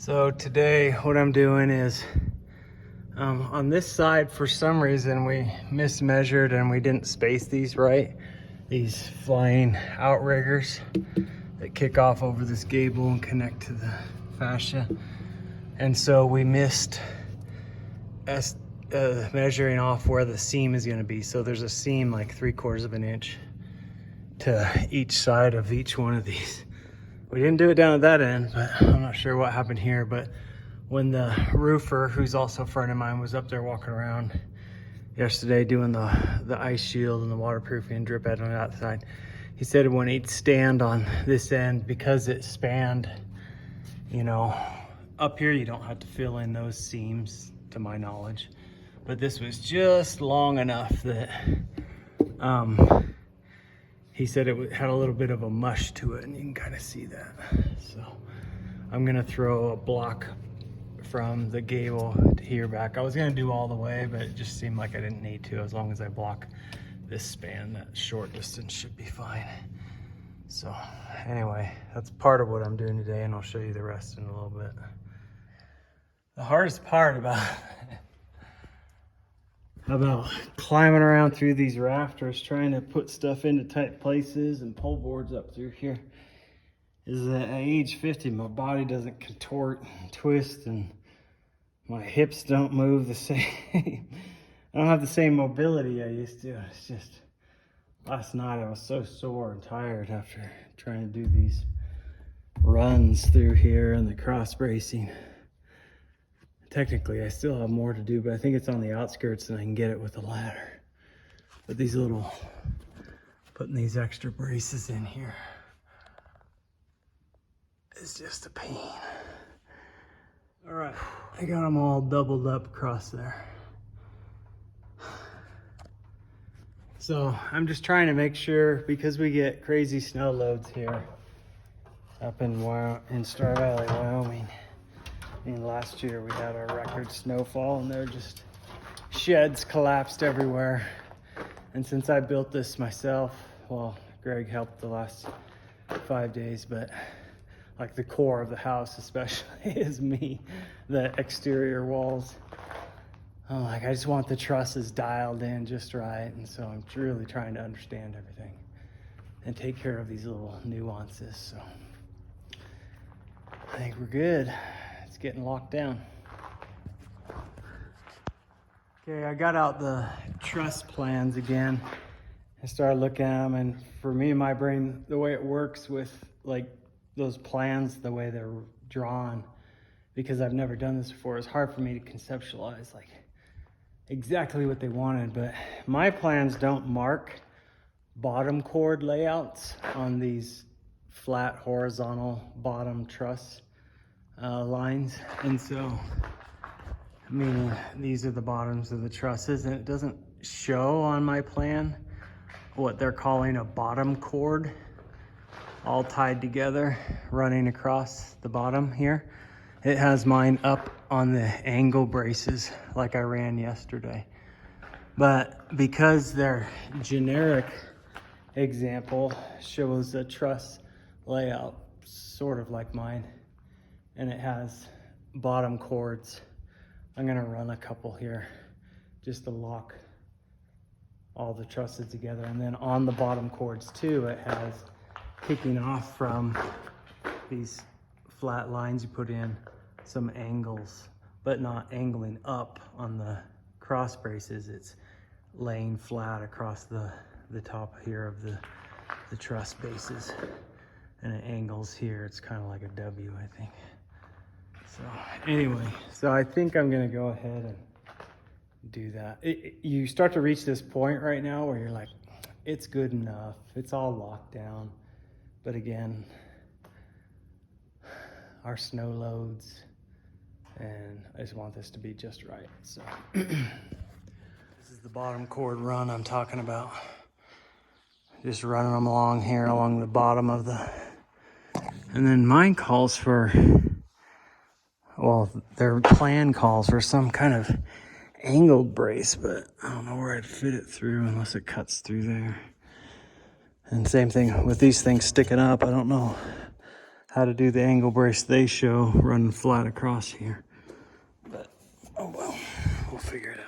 So today what I'm doing is on this side, for some reason we mismeasured and we didn't space these right. These flying outriggers that kick off over this gable and connect to the fascia. And so we missed measuring off where the seam is gonna be. So there's a seam like 3/4 of an inch to each side of each one of these. We didn't do it down at that end, but I'm not sure what happened here. But when the roofer, who's also a friend of mine, was up there walking around yesterday doing the ice shield and the waterproofing and drip bed on that side, he said when he'd stand on this end, because it spanned, you know, up here you don't have to fill in those seams to my knowledge, but this was just long enough that he said it had a little bit of a mush to it, and you can kind of see that. So I'm gonna throw a block from the gable to here back. I was gonna do all the way, but it just seemed like I didn't need to. As long as I block this span, that short distance should be fine. So anyway, that's part of what I'm doing today, and I'll show you the rest in a little bit. The hardest part about climbing around through these rafters, trying to put stuff into tight places and pull boards up through here, is that at age 50, my body doesn't contort and twist, and my hips don't move the same. I don't have the same mobility I used to. It's just, last night I was so sore and tired after trying to do these runs through here and the cross bracing. Technically, I still have more to do, but I think it's on the outskirts and I can get it with a ladder. But these putting these extra braces in here is just a pain. All right, I got them all doubled up across there. So I'm just trying to make sure, because we get crazy snow loads here up in Star Valley, Wyoming. I mean, last year we had our record snowfall, and there just sheds collapsed everywhere. And since I built this myself, well, Greg helped the last 5 days, but like the core of the house especially is me, the exterior walls. I'm like, I just want the trusses dialed in just right. And so I'm really trying to understand everything and take care of these little nuances. So I think we're good. It's getting locked down. Okay, I got out the truss plans again. I started looking at them, and for me, in my brain, the way it works with like those plans, the way they're drawn, because I've never done this before, it's hard for me to conceptualize like exactly what they wanted. But my plans don't mark bottom cord layouts on these flat horizontal bottom truss lines. And so, meaning these are the bottoms of the trusses, and it doesn't show on my plan what they're calling a bottom cord, all tied together, running across the bottom here. It has mine up on the angle braces like I ran yesterday. But because their generic example shows a truss layout sort of like mine, and it has bottom cords, I'm gonna run a couple here just to lock all the trusses together. And then on the bottom cords too, it has, kicking off from these flat lines you put in, some angles, but not angling up on the cross braces. It's laying flat across the top here of the truss bases, and it angles here. It's kind of like a W, I think. So anyway, so I think I'm gonna go ahead and do that. You start to reach this point right now where you're like, it's good enough, it's all locked down. But again, our snow loads, and I just want this to be just right. So this is the bottom cord run I'm talking about. Just running them along here, along the bottom of the, and then mine calls for, well, their plan calls for some kind of angled brace, but I don't know where I'd fit it through unless it cuts through there. And same thing with these things sticking up. I don't know how to do the angle brace they show running flat across here. But, oh well, we'll figure it out.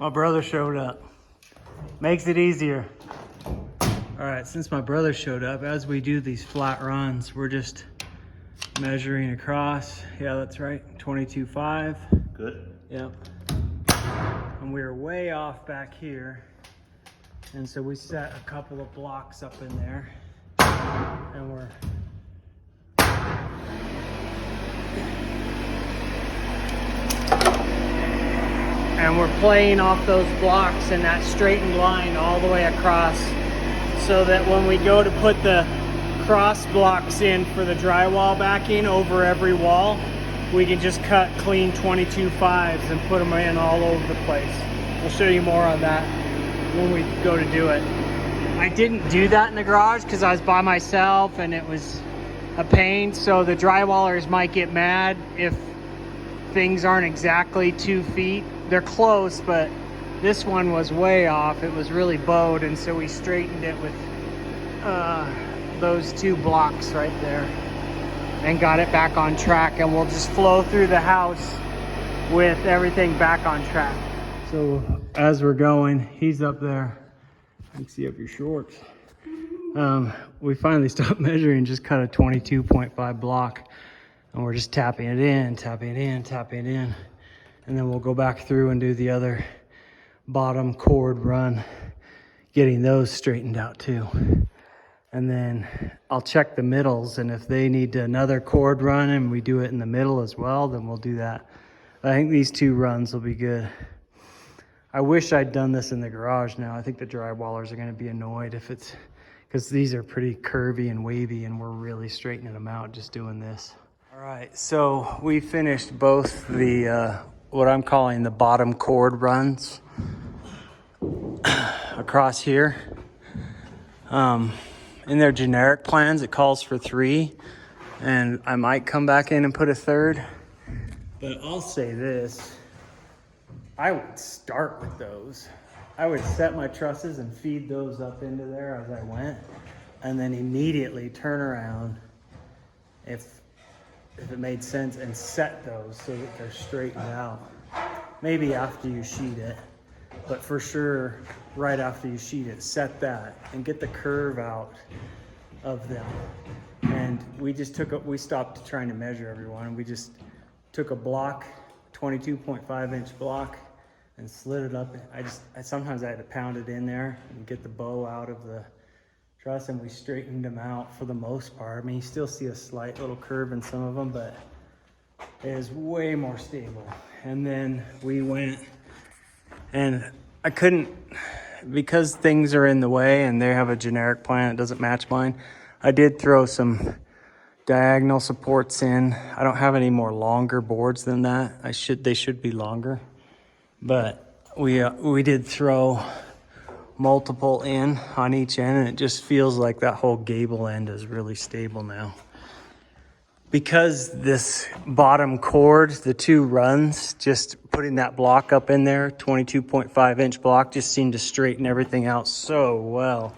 My brother showed up. Makes it easier. All right, since my brother showed up, as we do these flat runs, we're just measuring across. Yeah, that's right, 22.5. Good. Yep. And we were way off back here. And so we set a couple of blocks up in there. And we're playing off those blocks in that straightened line all the way across, so that when we go to put the cross blocks in for the drywall backing over every wall, we can just cut clean 22.5s and put them in all over the place. We'll show you more on that when we go to do it. I didn't do that in the garage because I was by myself and it was a pain, so the drywallers might get mad if things aren't exactly 2 feet. They're close, but this one was way off. It was really bowed, and so we straightened it with those 2 blocks right there and got it back on track, and we'll just flow through the house with everything back on track. So as we're going, he's up there. You can see up your shorts. We finally stopped measuring, just cut a 22.5 block, and we're just tapping it in, tapping it in, tapping it in. And then we'll go back through and do the other bottom cord run, getting those straightened out too. And then I'll check the middles, and if they need another cord run and we do it in the middle as well, then we'll do that. I think these 2 runs will be good. I wish I'd done this in the garage now. I think the drywallers are gonna be annoyed if it's, because these are pretty curvy and wavy and we're really straightening them out just doing this. All right, so we finished both the, what I'm calling the bottom cord runs across here. In their generic plans, it calls for 3, and I might come back in and put a 3rd. But I'll say this, I would start with those. I would set my trusses and feed those up into there as I went, and then immediately turn around if it made sense and set those so that they're straightened out. Maybe after you sheet it, but for sure right after you sheet it, set that and get the curve out of them. And we stopped trying to measure everyone. We just took a block, 22.5 inch block, and slid it up. Sometimes I had to pound it in there and get the bow out of the truss, and we straightened them out for the most part. I mean, you still see a slight little curve in some of them, but it is way more stable. And then we went, and I couldn't, because things are in the way and they have a generic plan that doesn't match mine, I did throw some diagonal supports in. I don't have any more longer boards than that. They should be longer, but we did throw multiple in on each end, and it just feels like that whole gable end is really stable now. Because this bottom cord, the 2 runs, just putting that block up in there, 22.5 inch block, just seemed to straighten everything out so well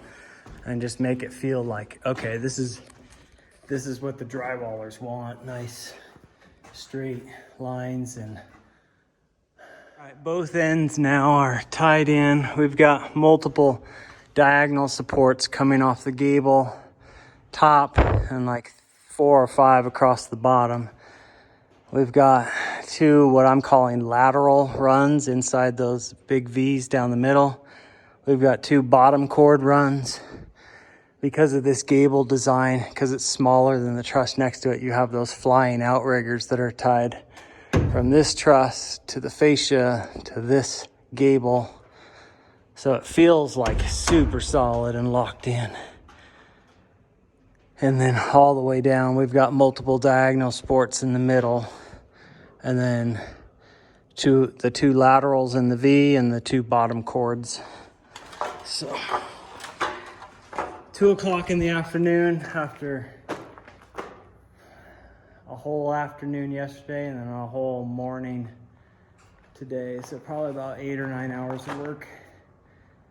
and just make it feel like, okay, this is what the drywallers want. Nice straight lines. And all right, both ends now are tied in. We've got multiple diagonal supports coming off the gable top and like 4 or 5 across the bottom. We've got 2 what I'm calling lateral runs inside those big V's down the middle. We've got 2 bottom cord runs. Because of this gable design, because it's smaller than the truss next to it, you have those flying outriggers that are tied from this truss to the fascia to this gable. So it feels like super solid and locked in. And then all the way down, we've got multiple diagonal supports in the middle. And then the 2 laterals in the V and the 2 bottom cords. So 2 o'clock in the afternoon, after a whole afternoon yesterday and then a whole morning today. So probably about 8 or 9 hours of work.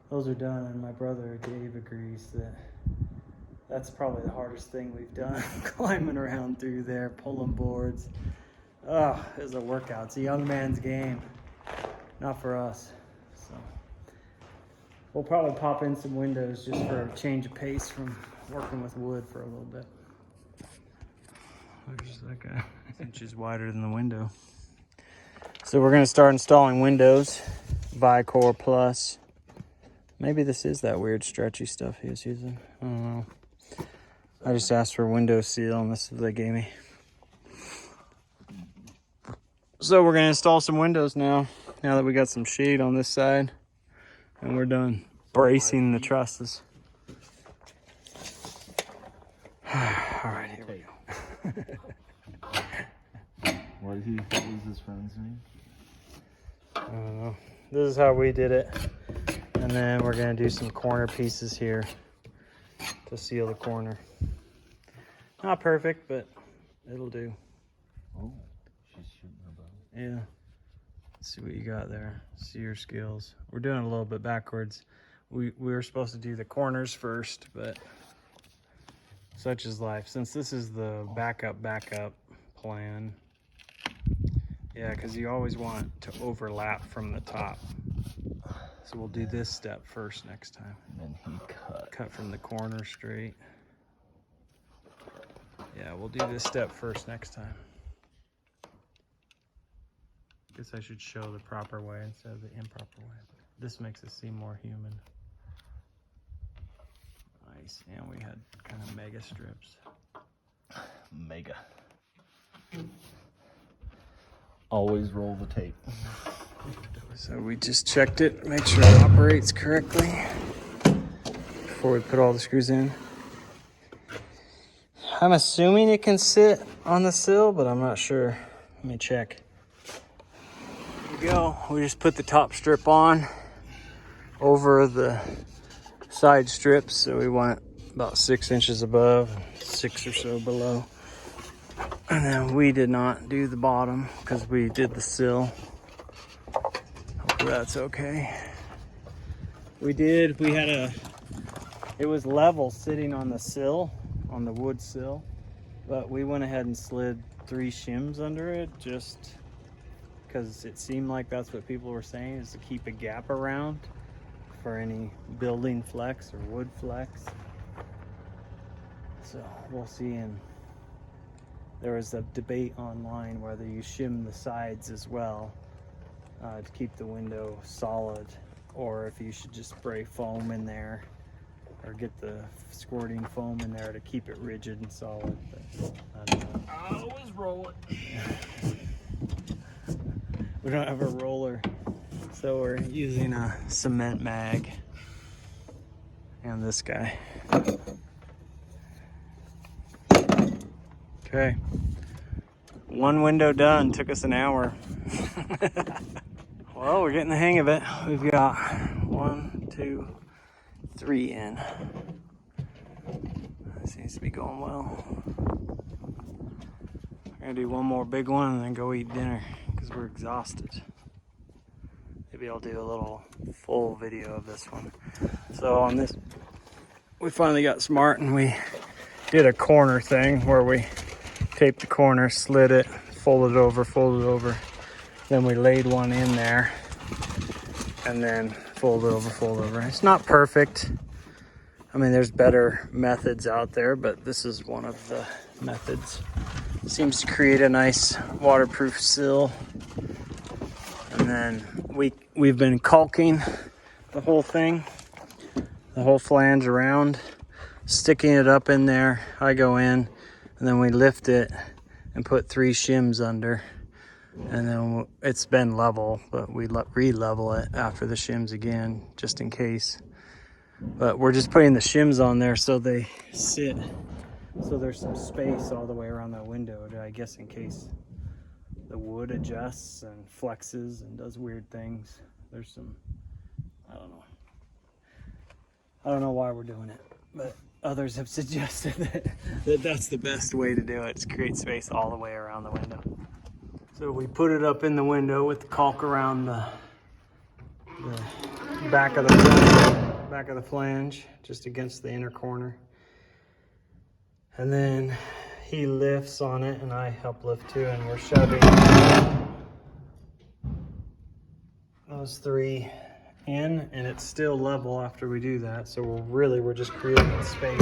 Those are done, and my brother Dave agrees that that's probably the hardest thing we've done, climbing around through there, pulling boards. Oh, it's a workout. It's a young man's game, not for us. So we'll probably pop in some windows just for a change of pace from working with wood for a little bit. There's that guy. Inches wider than the window. So we're gonna start installing windows, Vicor Plus. Maybe this is that weird stretchy stuff he was using. I don't know. I just asked for window seal and this is what they gave me. So we're gonna install some windows now that we got some shade on this side. And we're done bracing the trusses. All right, here we go. What is his friend's name? I don't know. This is how we did it. And then we're gonna do some corner pieces here to seal the corner. Not perfect, but it'll do. Oh, she's shooting her bow. Yeah. Let's see what you got there. See your skills. We're doing it a little bit backwards. We were supposed to do the corners first, but such is life. Since this is the backup plan. Yeah, because you always want to overlap from the top. So we'll do this step first next time. And then he Cut from the corner straight. Yeah, we'll do this step first next time. Guess I should show the proper way instead of the improper way. This makes it seem more human. Nice, and we had kind of mega strips. Mega. Always roll the tape. So we just checked it, make sure it operates correctly before we put all the screws in. I'm assuming it can sit on the sill, but I'm not sure. Let me check. There we go. We just put the top strip on over the side strips. So we want about 6 inches above, 6 or so below. And then we did not do the bottom because we did the sill. Hopefully that's okay. We had it was level sitting on the sill, on the wood sill, but we went ahead and slid 3 shims under it just because it seemed like that's what people were saying, is to keep a gap around for any building flex or wood flex. So we'll see. And there was a debate online whether you shim the sides as well to keep the window solid, or if you should just spray foam in there or get the squirting foam in there to keep it rigid and solid. But I don't know. I always roll it. We don't have a roller, so we're using a cement mag and this guy. Okay, 1 window done, took us an hour. Well, we're getting the hang of it. We've got 1, 2, 3 in. That seems to be going well. We're gonna do one more big one and then go eat dinner because we're exhausted. Maybe I'll do a little full video of this one. So on this, we finally got smart and we did a corner thing where we taped the corner, slid it, folded it over. Then we laid one in there and then fold over. It's not perfect. I mean, there's better methods out there, but this is one of the methods. Seems to create a nice waterproof sill. And then we've been caulking the whole thing, the whole flange around, sticking it up in there. I go in and then we lift it and put 3 shims under. And then it's been level, but we re-level it after the shims again, just in case. But we're just putting the shims on there so they sit, so there's some space all the way around that window, I guess, in case the wood adjusts and flexes and does weird things. There's some, I don't know why we're doing it, but others have suggested that that's the best way to do it, is create space all the way around the window. So we put it up in the window with the caulk around the back of the flange, just against the inner corner. And then he lifts on it and I help lift too, and we're shoving those three in, and it's still level after we do that. So we're just creating space.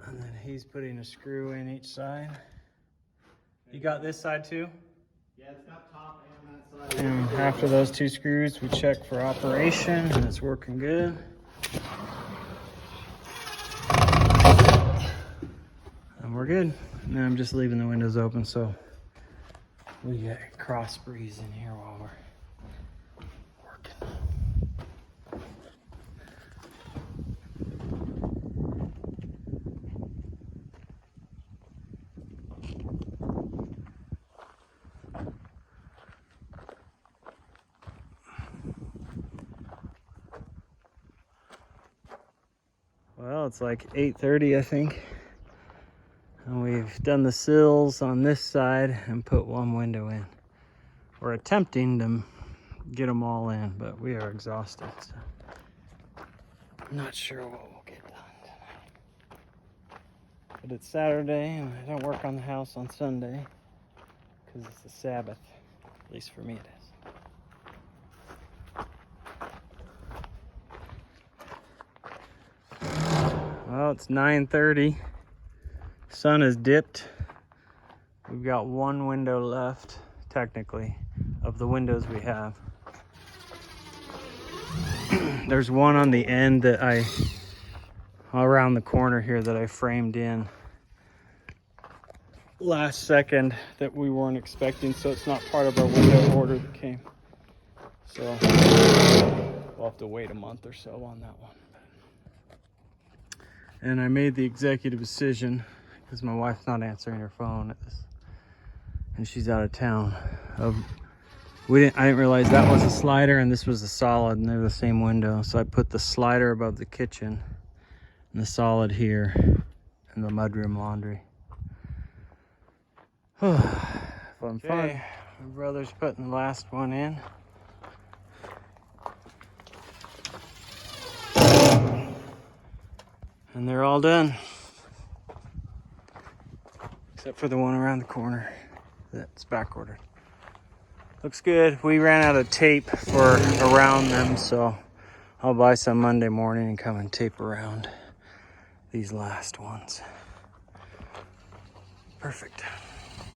And then he's putting a screw in each side. You got this side too? Yeah, it's got top and that side. And after those two screws, we check for operation, and it's working good. And we're good. Now I'm just leaving the windows open so we get cross breeze in here while we're working. Well, it's like 8:30, I think. And we've done the sills on this side and put one window in. We're attempting to get them all in, but we are exhausted. So I'm not sure what we'll get done tonight. But it's Saturday and I don't work on the house on Sunday because it's the Sabbath. At least for me it is. Well, it's 9:30. Sun has dipped. We've got one window left, technically, of the windows we have. There's one on the end that around the corner here that I framed in last second that we weren't expecting, so it's not part of our window order that came. So we'll have to wait a month or so on that one. And I made the executive decision, because my wife's not answering her phone at this, and she's out of town. I didn't realize that was a slider and this was a solid, and they're the same window. So I put the slider above the kitchen and the solid here in the mudroom laundry. Fun. My brother's putting the last one in. And they're all done. Except for the one around the corner that's back ordered. Looks good. We ran out of tape for around them, so I'll buy some Monday morning and come and tape around these last ones. Perfect.